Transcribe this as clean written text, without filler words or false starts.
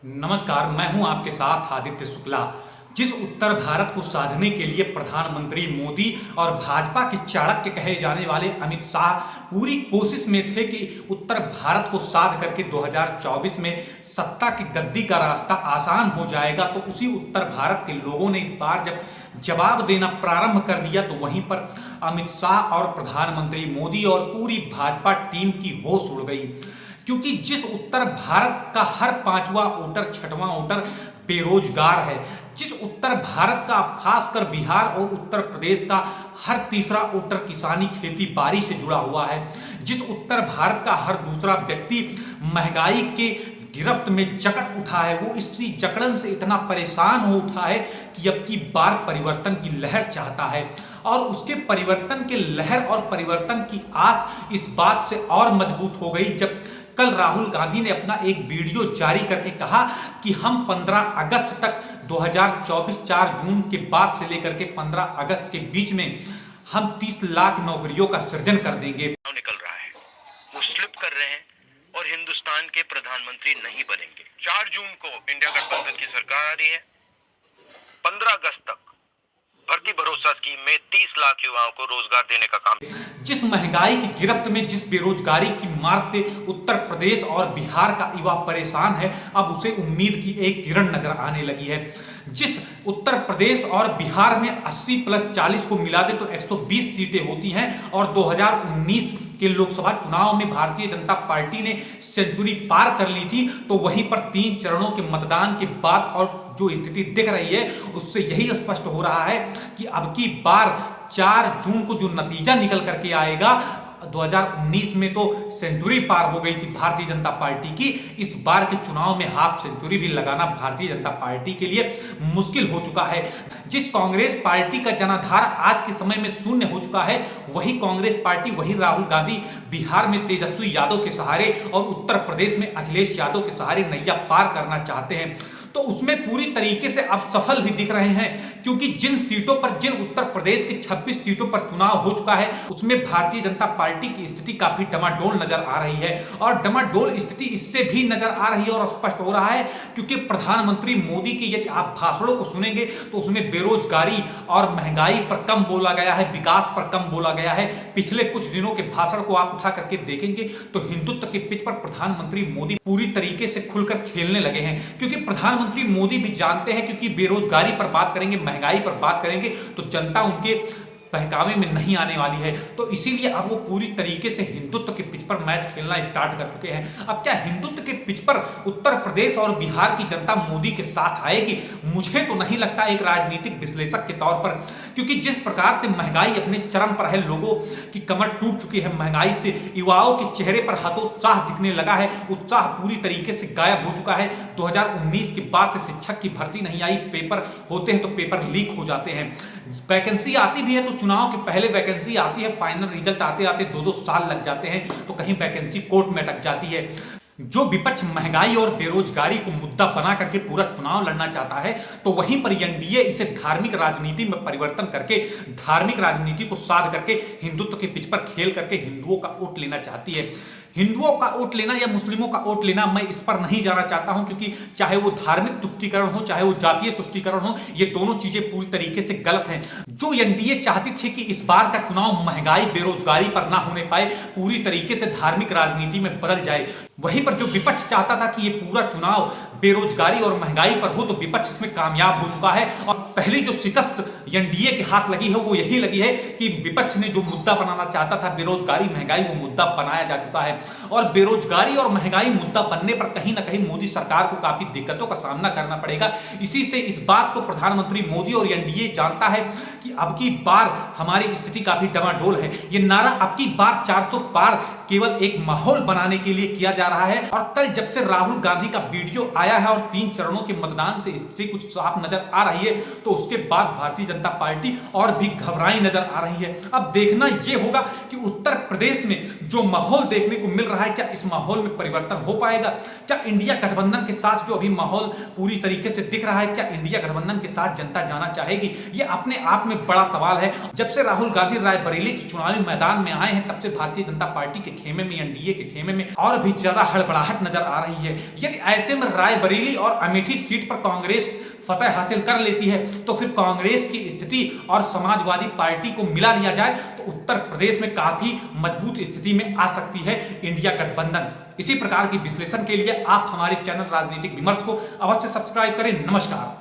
नमस्कार, मैं हूं आपके साथ आदित्य शुक्ला। जिस उत्तर भारत को साधने के लिए प्रधानमंत्री मोदी और भाजपा के चाणक्य कहे जाने वाले अमित शाह पूरी कोशिश में थे कि उत्तर भारत को साध करके 2024 में सत्ता की गद्दी का रास्ता आसान हो जाएगा, तो उसी उत्तर भारत के लोगों ने इस बार जब जवाब देना प्रारंभ कर दिया तो वहीं पर अमित शाह और प्रधानमंत्री मोदी और पूरी भाजपा टीम की होश उड़ गई। क्योंकि जिस उत्तर भारत का हर पांचवा वोटर, छठवां वोटर बेरोजगार है, जिस उत्तर भारत का, खासकर बिहार और उत्तर प्रदेश का हर तीसरा वोटर किसानी खेती बाड़ी से जुड़ा हुआ है, जिस उत्तर भारत का हर दूसरा व्यक्ति महंगाई के गिरफ्त में जकड़ उठा है, वो इसी जकड़न से इतना परेशान हो उठा है कि अब की बार परिवर्तन की लहर चाहता है। और उसके परिवर्तन के लहर और परिवर्तन की आस इस बात से और मजबूत हो गई जब कल राहुल गांधी ने अपना एक वीडियो जारी करके कहा कि हम 15 अगस्त तक 2024 4 जून के बाद से लेकर के 15 अगस्त के बीच में हम 30 लाख नौकरियों का सृजन कर देंगे। निकल रहा है, वो स्लिप कर रहे हैं और हिंदुस्तान के प्रधानमंत्री नहीं बनेंगे। 4 जून को इंडिया गठबंधन की सरकार आ रही है। 15 अगस्त तक भर्ती भरोसा स्कीम में 30 लाख युवाओं को रोजगार देने का काम। जिस महंगाई की गिरफ्त में, जिस बेरोजगारी की मार से उत्तर प्रदेश और बिहार का युवा परेशान है, अब उसे उम्मीद की एक किरण नजर आने लगी है। जिस उत्तर प्रदेश और बिहार में 80 + 40 को मिला दे तो 120 सीटें होती हैं और 2019 के लोकसभा चुनाव में भारतीय जनता पार्टी ने सेंचुरी पार कर ली थी, तो वहीं पर 3 चरणों के मतदान के बाद और जो स्थिति दिख रही है उससे यही स्पष्ट हो रहा है कि अब की बार 4 जून को जो नतीजा निकल करके आएगा, 2019 में तो सेंचुरी पार हो गई थी भारतीय जनता पार्टी की, इस बार के चुनाव में हाफ सेंचुरी भी लगाना भारतीय जनता पार्टी के लिए मुश्किल हो चुका है। जिस कांग्रेस पार्टी का जनाधार आज के समय में शून्य हो चुका है, वही कांग्रेस पार्टी, वही राहुल गांधी बिहार में तेजस्वी यादव के सहारे और उत्तर प्रदेश में अखिलेश यादव के सहारे नैया पार करना चाहते हैं, तो उसमें पूरी तरीके से अब सफल भी दिख रहे हैं। क्योंकि जिन सीटों पर, जिन उत्तर प्रदेश की 26 सीटों पर चुनाव हो चुका है, उसमें भारतीय जनता पार्टी की स्थिति काफी डमाडोल नजर आ रही है। और डमाडोल स्थिति इससे भी नजर आ रही है और स्पष्ट हो रहा है क्योंकि प्रधानमंत्री मोदी की यदि आप भाषणों को सुनेंगे तो उसमें बेरोजगारी और महंगाई पर कम बोला गया है, विकास पर कम बोला गया है। पिछले कुछ दिनों के भाषण को आप उठा करके देखेंगे तो हिंदुत्व के पिच पर प्रधानमंत्री मोदी पूरी तरीके से खुलकर खेलने लगे हैं। क्योंकि प्रधानमंत्री मोदी भी जानते हैं, क्योंकि बेरोजगारी पर बात करेंगे, महंगाई पर बात करेंगे तो जनता उनके बहकावे में नहीं आने वाली है, तो इसीलिए अब वो पूरी तरीके से हिंदुत्व के पिच पर मैच खेलना स्टार्ट कर चुके हैं। अब क्या हिंदुत्व के पिच पर उत्तर प्रदेश और बिहार की जनता मोदी के साथ आएगी? मुझे तो नहीं लगता, एक राजनीतिक विश्लेषक के तौर पर, क्योंकि जिस प्रकार से महंगाई अपने चरम पर है, लोगों की कमर टूट चुकी है महंगाई से, युवाओं के चेहरे पर हतोत्साह दिखने लगा है, उत्साह पूरी तरीके से गायब हो चुका है। 2019 के बाद से शिक्षक की भर्ती नहीं आई, पेपर होते हैं तो पेपर लीक हो जाते हैं, वैकेंसी आती भी है तो चुनाव के पहले वैकेंसी आती है, फाइनल रिजल्ट आते आते 2-2 साल लग जाते हैं, तो कहीं वैकेंसी कोर्ट में अटक जाती है। जो विपक्ष महंगाई और बेरोजगारी को मुद्दा बना करके पूरा चुनाव लड़ना चाहता है, तो वहीं पर एनडीए इसे धार्मिक राजनीति में परिवर्तन करके, धार्मिक राजनीति को साध करके हिंदुत्व के पिच पर खेल करके हिंदुओं का वोट लेना चाहती है। हिंदुओं का वोट लेना या मुस्लिमों का वोट लेना, मैं इस पर नहीं जाना चाहता हूं, क्योंकि चाहे वो धार्मिक तुष्टीकरण हो, चाहे वो जातीय तुष्टीकरण हो, ये दोनों चीजें पूरी तरीके से गलत हैं। जो एनडीए चाहती थी कि इस बार का चुनाव महंगाई, बेरोजगारी पर ना होने पाए, पूरी तरीके से धार्मिक राजनीति में बदल जाए, वहीं पर जो विपक्ष चाहता था कि ये पूरा चुनाव बेरोजगारी और महंगाई पर हो, तो विपक्ष इसमें कामयाब हो चुका है। और पहली जो शिकस्त एनडीए के हाथ लगी है वो यही लगी है कि विपक्ष ने जो मुद्दा बनाना चाहता था, बेरोजगारी, महंगाई, वो मुद्दा बनाया जा चुका है। और बेरोजगारी और महंगाई मुद्दा बनने पर कहीं ना कहीं मोदी सरकार को काफी दिक्कतों का सामना करना पड़ेगा। इसी से इस बात को प्रधानमंत्री मोदी और एनडीए जानता है कि अब की बार हमारी स्थिति काफी डमाडोल है। ये नारा अब की बार 400 पार केवल एक माहौल बनाने के लिए किया जा रहा है। और कल जब से राहुल गांधी का वीडियो आया है और 3 चरणों के मतदान से स्थिति कुछ साफ नजर आ रही है, तो उसके बाद भारतीय जनता पार्टी और भी घबराई नजर आ रही है। अब देखना यह होगा कि उत्तर प्रदेश में जो माहौल देखने को मिल रहा है, क्या इस माहौल में परिवर्तन हो पाएगा? क्या इंडिया गठबंधन के साथ जो अभी माहौल पूरी तरीके से दिख रहा है, क्या इंडिया गठबंधन के साथ जनता जाना चाहेगी? ये अपने आप में बड़ा सवाल है। जब से राहुल गांधी रायबरेली के चुनावी मैदान में आए हैं, तब से भारतीय जनता पार्टी के खेमे में, एनडीए के खेमे में और भी ज्यादा हड़बड़ाहट नजर आ रही है। यदि ऐसे में रायबरेली और अमेठी सीट पर कांग्रेस फतह हासिल कर लेती है, तो फिर कांग्रेस की स्थिति और समाजवादी पार्टी को मिला लिया जाए तो उत्तर प्रदेश में काफी मजबूत स्थिति में आ सकती है इंडिया गठबंधन। इसी प्रकार की विश्लेषण के लिए आप हमारे चैनल राजनीतिक विमर्श को अवश्य सब्सक्राइब करें। नमस्कार।